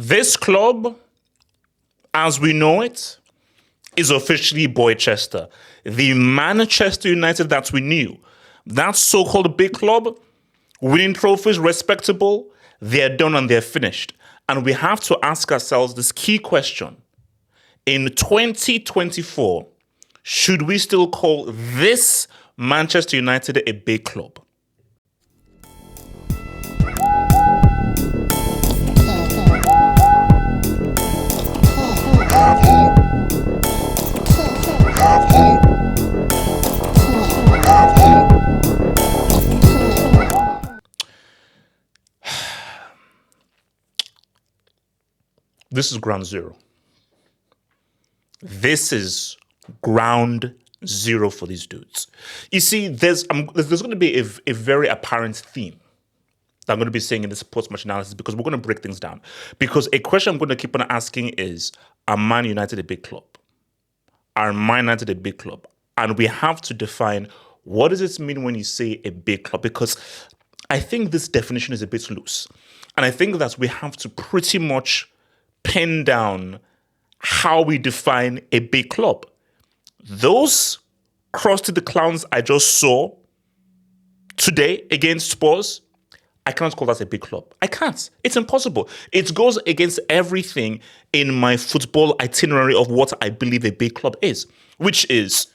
This club, as we know it, is officially Boychester. The Manchester United that we knew. That so-called big club, winning trophies, respectable, they're done and they're finished. And we have to ask ourselves this key question. In 2024, should we still call this Manchester United a big club? This is ground zero. This is ground zero for these dudes. You see, there's going to be a very apparent theme that I'm going to be saying in this post-match analysis because we're going to break things down. Because a question I'm going to keep on asking is, are Man United a big club? Are Man United a big club? And we have to define what does it mean when you say a big club? Because I think this definition is a bit loose. And I think that we have to pretty much pin down how we define a big club. Those Krusty the Clowns I just saw today against Spurs, I cannot call that a big club. I can't. It's impossible. It goes against everything in my football itinerary of what I believe a big club is, which is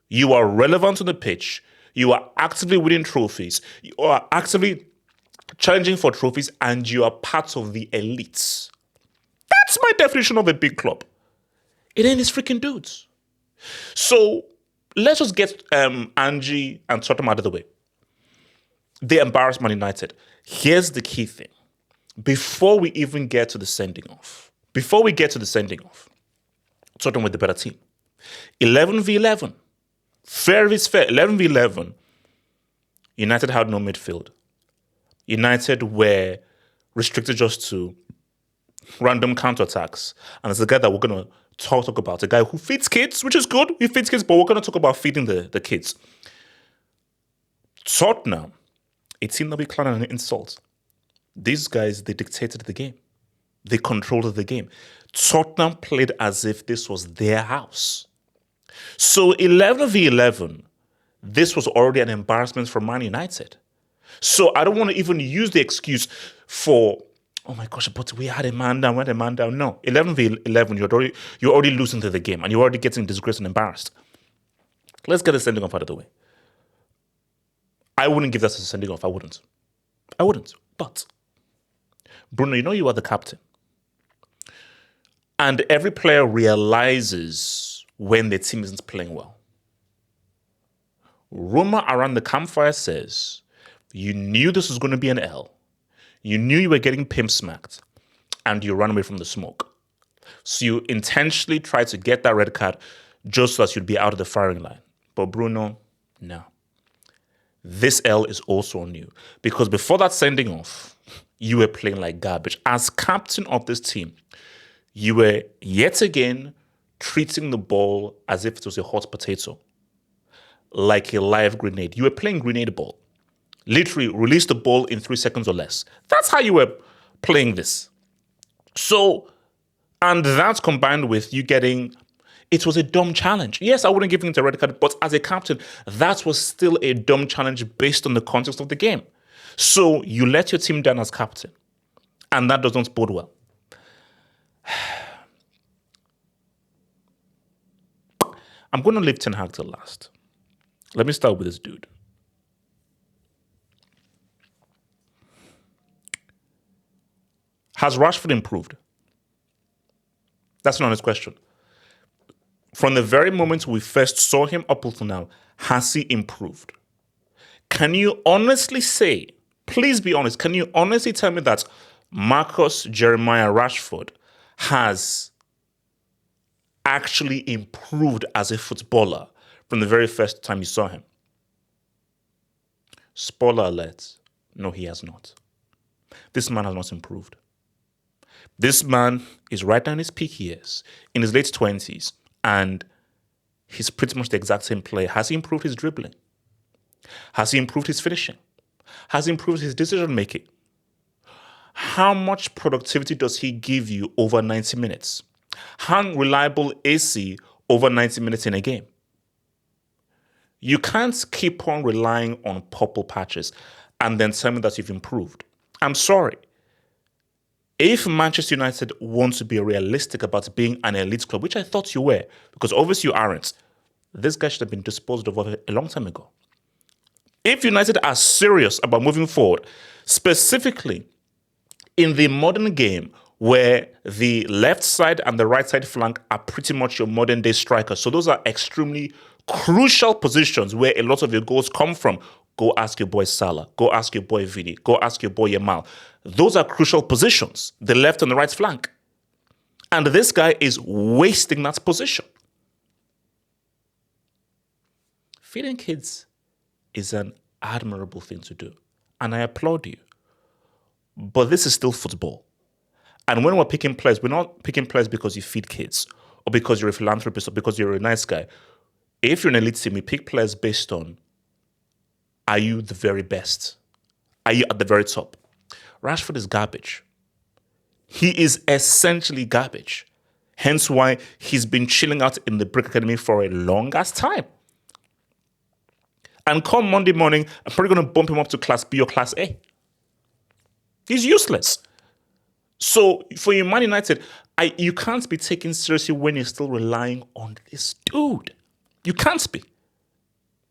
you are relevant on the pitch, you are actively winning trophies, you are actively challenging for trophies, and you are part of the elites. That's my definition of a big club. It ain't these freaking dudes. So let's just get Angie and Tottenham out of the way. They embarrassed Man United. Here's the key thing. Before we even get to the sending off, Tottenham were the better team. 11v11. Fair is fair. 11v11. United had no midfield. United were restricted just to random counterattacks. And it's a guy that we're going to talk about. A guy who feeds kids, which is good. He feeds kids, but we're going to talk about feeding the kids. Tottenham, a team that we clown an insult. These guys, they dictated the game. They controlled the game. Tottenham played as if this was their house. So 11v11, this was already an embarrassment for Man United. So I don't want to even use the excuse for, oh my gosh, but we had a man down, No, 11v11, you're already losing to the game and you're already getting disgraced and embarrassed. Let's get the sending off out of the way. I wouldn't give that as a sending off. I wouldn't. But, Bruno, you know you are the captain. And every player realizes when their team isn't playing well. Rumor around the campfire says you knew this was going to be an L. You knew you were getting pimp smacked and you ran away from the smoke. So you intentionally tried to get that red card just so that you'd be out of the firing line. But Bruno, no. This L is also on you. Because before that sending off, you were playing like garbage. As captain of this team, you were yet again treating the ball as if it was a hot potato. Like a live grenade. You were playing grenade ball. Literally, release the ball in 3 seconds or less. That's how you were playing this. So, and that's combined with you getting, it was a dumb challenge. Yes, I wouldn't give him the red card, but as a captain, that was still a dumb challenge based on the context of the game. So you let your team down as captain, and that doesn't bode well. I'm going to leave Ten Hag till last. Let me start with this dude. Has Rashford improved? That's an honest question. From the very moment we first saw him up until now, has he improved? Can you honestly say, please be honest, can you honestly tell me that Marcus Jeremiah Rashford has actually improved as a footballer from the very first time you saw him? Spoiler alert, no, he has not. This man has not improved. This man is right now in his peak years, in his late 20s, and he's pretty much the exact same player. Has he improved his dribbling? Has he improved his finishing? Has he improved his decision making? How much productivity does he give you over 90 minutes? How reliable is he over 90 minutes in a game? You can't keep on relying on purple patches and then tell me that you've improved. I'm sorry. If Manchester United want to be realistic about being an elite club, which I thought you were, because obviously you aren't, this guy should have been disposed of a long time ago. If United are serious about moving forward, specifically in the modern game where the left side and the right side flank are pretty much your modern day strikers. So those are extremely crucial positions where a lot of your goals come from. Go ask your boy Salah. Go ask your boy Vini. Go ask your boy Yamal. Those are crucial positions, the left and the right flank. And this guy is wasting that position. Feeding kids is an admirable thing to do. And I applaud you. But this is still football. And when we're picking players, we're not picking players because you feed kids or because you're a philanthropist or because you're a nice guy. If you're an elite team, we pick players based on, are you the very best? Are you at the very top? Rashford is garbage. He is essentially garbage. Hence why he's been chilling out in the Brick Academy for a long ass time. And come Monday morning, I'm probably going to bump him up to Class B or Class A. He's useless. So for you, Man United, you can't be taken seriously when you're still relying on this dude. You can't be.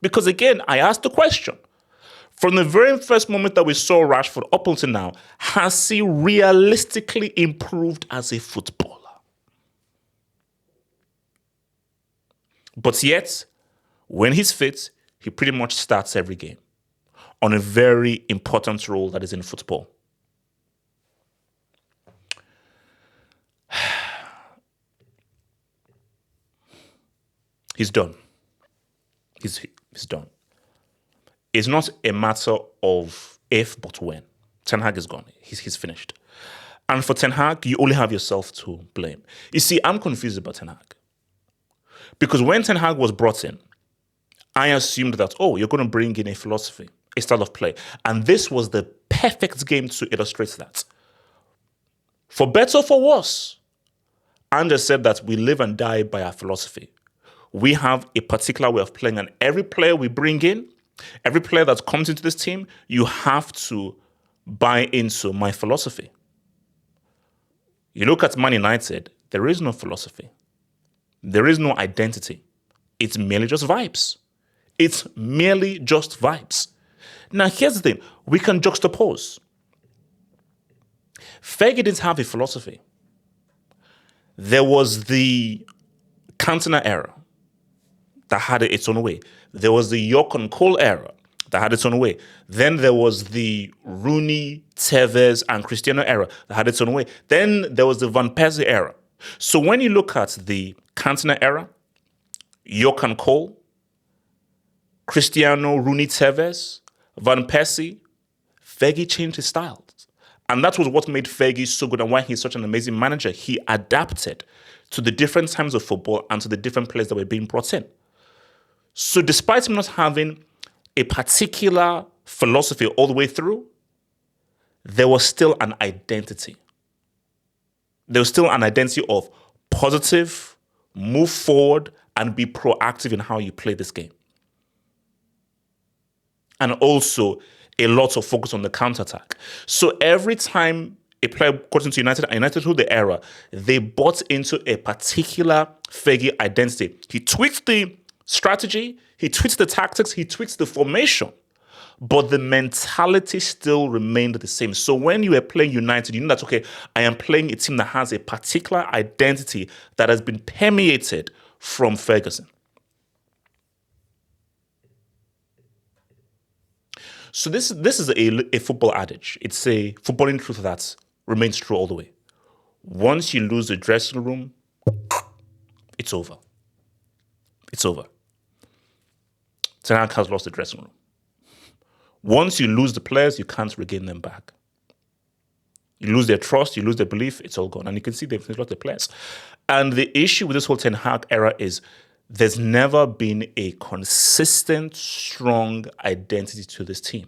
Because again, I asked the question. From the very first moment that we saw Rashford up until now, has he realistically improved as a footballer? But yet, when he's fit, he pretty much starts every game on a very important role that is in football. He's done. He's done. It's not a matter of if, but when. Ten Hag is gone. He's finished. And for Ten Hag, you only have yourself to blame. You see, I'm confused about Ten Hag. Because when Ten Hag was brought in, I assumed that, you're going to bring in a philosophy, a style of play. And this was the perfect game to illustrate that. For better or for worse, Andrew said that we live and die by our philosophy. We have a particular way of playing, and every player we bring in, every player that comes into this team, you have to buy into my philosophy. You look at Man United, there is no philosophy. There is no identity. It's merely just vibes. It's merely just vibes. Now, here's the thing. We can juxtapose. Fergie didn't have a philosophy. There was the Cantona era that had it its own way. There was the York and Cole era that had its own way. Then there was the Rooney, Tevez, and Cristiano era that had its own way. Then there was the Van Persie era. So when you look at the Cantona era, York and Cole, Cristiano, Rooney, Tevez, Van Persie, Fergie changed his style. And that was what made Fergie so good and why he's such an amazing manager. He adapted to the different times of football and to the different players that were being brought in. So despite him not having a particular philosophy all the way through, there was still an identity. There was still an identity of positive, move forward, and be proactive in how you play this game. And also a lot of focus on the counter-attack. So every time a player got into United, and United through the era, they bought into a particular Fergie identity. He tweaked the strategy, he tweaked the tactics, he tweaked the formation, but the mentality still remained the same. So when you are playing United, you know that, okay, I am playing a team that has a particular identity that has been permeated from Ferguson. So this is a football adage. It's a footballing truth that remains true all the way. Once you lose the dressing room, it's over. It's over. Ten Hag has lost the dressing room. Once you lose the players, you can't regain them back. You lose their trust, you lose their belief, it's all gone. And you can see they've lost the players. And the issue with this whole Ten Hag era is there's never been a consistent, strong identity to this team.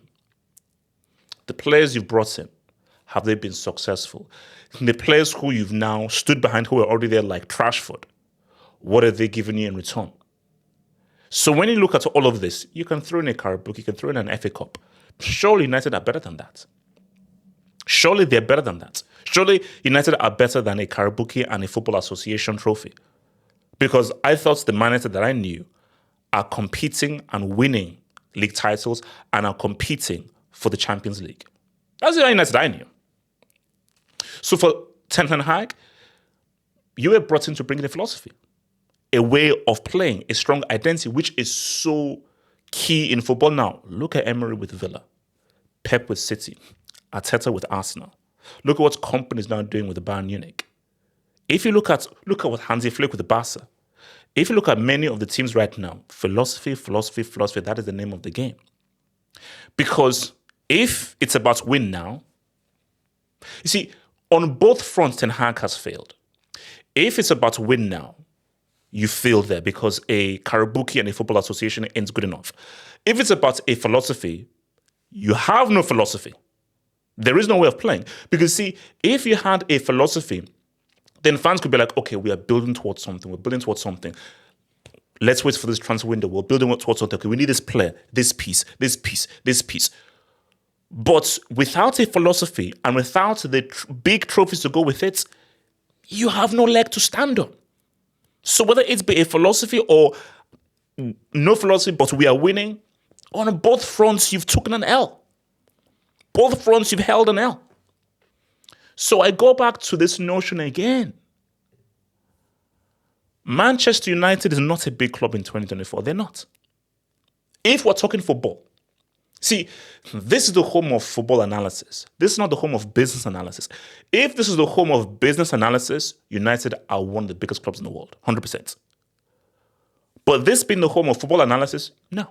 The players you've brought in have they been successful? The players who you've now stood behind who are already there, like Rashford, what are they giving you in return? So when you look at all of this, you can throw in a Carabao, you can throw in an FA Cup. Surely United are better than that. Surely they're better than that. Surely United are better than a Carabao and a Football Association trophy. Because I thought the Man United that I knew are competing and winning league titles and are competing for the Champions League. That's the United I knew. So for Ten Hag, you were brought in to bring in a philosophy, a way of playing, a strong identity, which is so key in football now. Look at Emery with Villa, Pep with City, Arteta with Arsenal. Look at what Kompany is now doing with the Bayern Munich. If you look at what Hansi Flick with the Barca, if you look at many of the teams right now, philosophy, that is the name of the game. Because if it's about win now, you see, on both fronts, Ten Hag has failed. If it's about win now, you fail there because a Carabao and a Football Association ain't good enough. If it's about a philosophy, you have no philosophy. There is no way of playing. Because see, if you had a philosophy, then fans could be like, okay, we are building towards something. We're building towards something. Let's wait for this transfer window. We're building towards something. Okay, we need this player, this piece. But without a philosophy and without the big trophies to go with it, you have no leg to stand on. So whether it's be a philosophy or no philosophy, but we are winning, on both fronts, you've taken an L. Both fronts, you've held an L. So I go back to this notion again. Manchester United is not a big club in 2024. They're not. If we're talking football, see, this is the home of football analysis. This is not the home of business analysis. If this is the home of business analysis, United are one of the biggest clubs in the world, 100%. But this being the home of football analysis, no.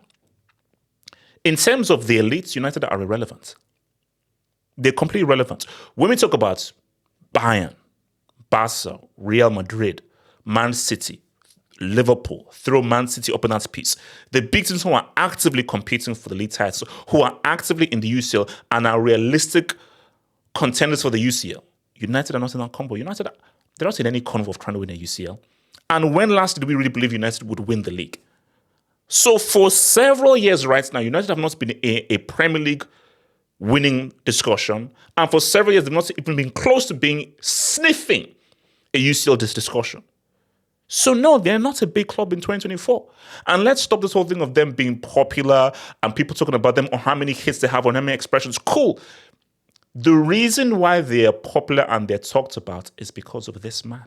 In terms of the elites, United are irrelevant. They're completely irrelevant. When we talk about Bayern, Barca, Real Madrid, Man City, Liverpool, throw Man City up in that piece. The big teams who are actively competing for the league title, who are actively in the UCL and are realistic contenders for the UCL. United are not in that combo. United, they're not in any convo of trying to win a UCL. And when last did we really believe United would win the league? So for several years right now, United have not been a Premier League winning discussion. And for several years, they've not even been close to being sniffing a UCL discussion. So no, they're not a big club in 2024. And let's stop this whole thing of them being popular and people talking about them or how many hits they have on how many expressions. Cool. The reason why they are popular and they're talked about is because of this man.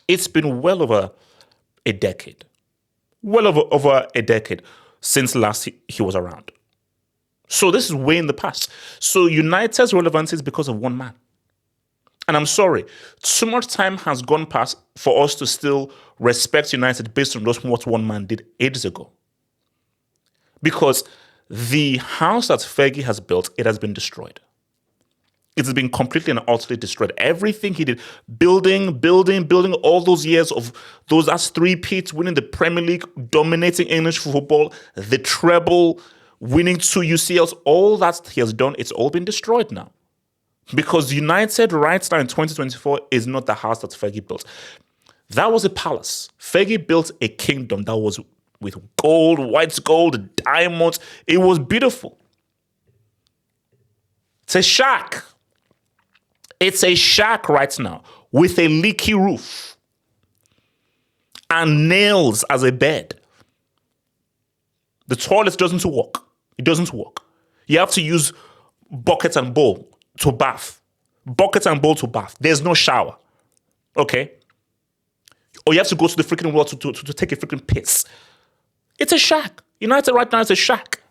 It's been well over a decade. Well over a decade since last he was around. So this is way in the past. So United's relevance is because of one man. And I'm sorry, too much time has gone past for us to still respect United based on just what one man did ages ago. Because the house that Fergie has built, it has been destroyed. It has been completely and utterly destroyed. Everything he did, building all those years of those as three-peats, winning the Premier League, dominating English football, the treble, winning 2 UCLs, all that he has done, it's all been destroyed now. Because United right now in 2024 is not the house that Fergie built. That was a palace. Fergie built a kingdom that was with gold, white gold, diamonds. It was beautiful. It's a shack. It's a shack right now with a leaky roof and nails as a bed. The toilet doesn't work. It doesn't work. You have to use bucket and bowl to bath. Bucket and bowl to bath. There's no shower. Okay? Or you have to go to the freaking well to take a freaking piss. It's a shack. United right now is a shack.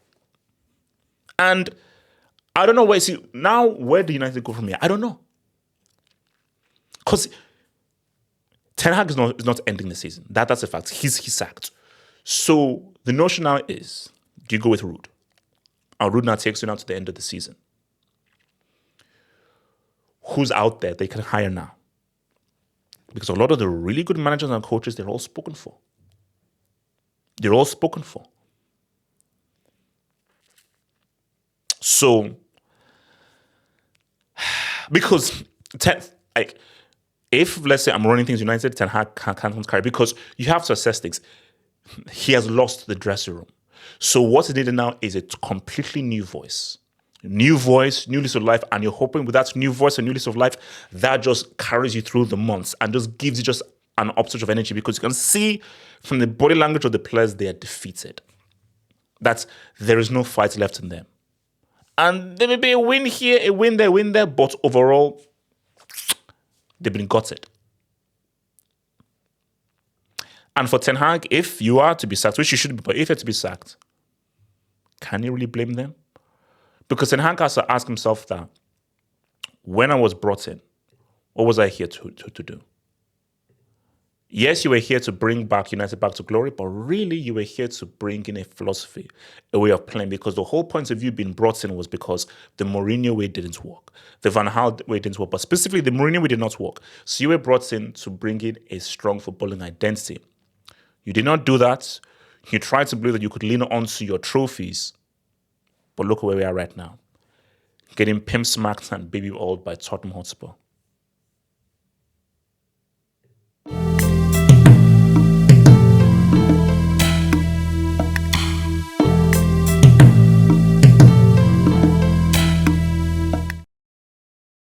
And I don't know where, see, now where do United go from here? I don't know. Because Ten Hag is not ending the season. That's a fact. He's sacked. So the notion now is, do you go with Ruud? And Ruud now takes you now to the end of the season. Who's out there they can hire now? Because a lot of the really good managers and coaches, they're all spoken for. They're all spoken for. So Because like, if let's say I'm running things United, Ten Hag can't carry, because you have to assess things. He has lost the dressing room. So what he needed now is a completely new voice. New voice, new lease of life, and you're hoping with that new voice and new lease of life, that just carries you through the months and just gives you just an upsurge of energy, because you can see from the body language of the players they are defeated. That there is no fight left in them. And there may be a win here, a win there, but overall, they've been gutted. And for Ten Hag, if you are to be sacked, which you should be, but if you're to be sacked, can you really blame them? Because Ten Hag has to ask himself that, when I was brought in, what was I here to do? Yes, you were here to bring back United back to glory, but really you were here to bring in a philosophy, a way of playing, because the whole point of you being brought in was because the Mourinho way didn't work. The Van Gaal way didn't work, but specifically the Mourinho way did not work. So you were brought in to bring in a strong footballing identity. You did not do that. You tried to believe that you could lean onto your trophies, but look where we are right now. Getting pimp smacked and baby oiled by Tottenham Hotspur.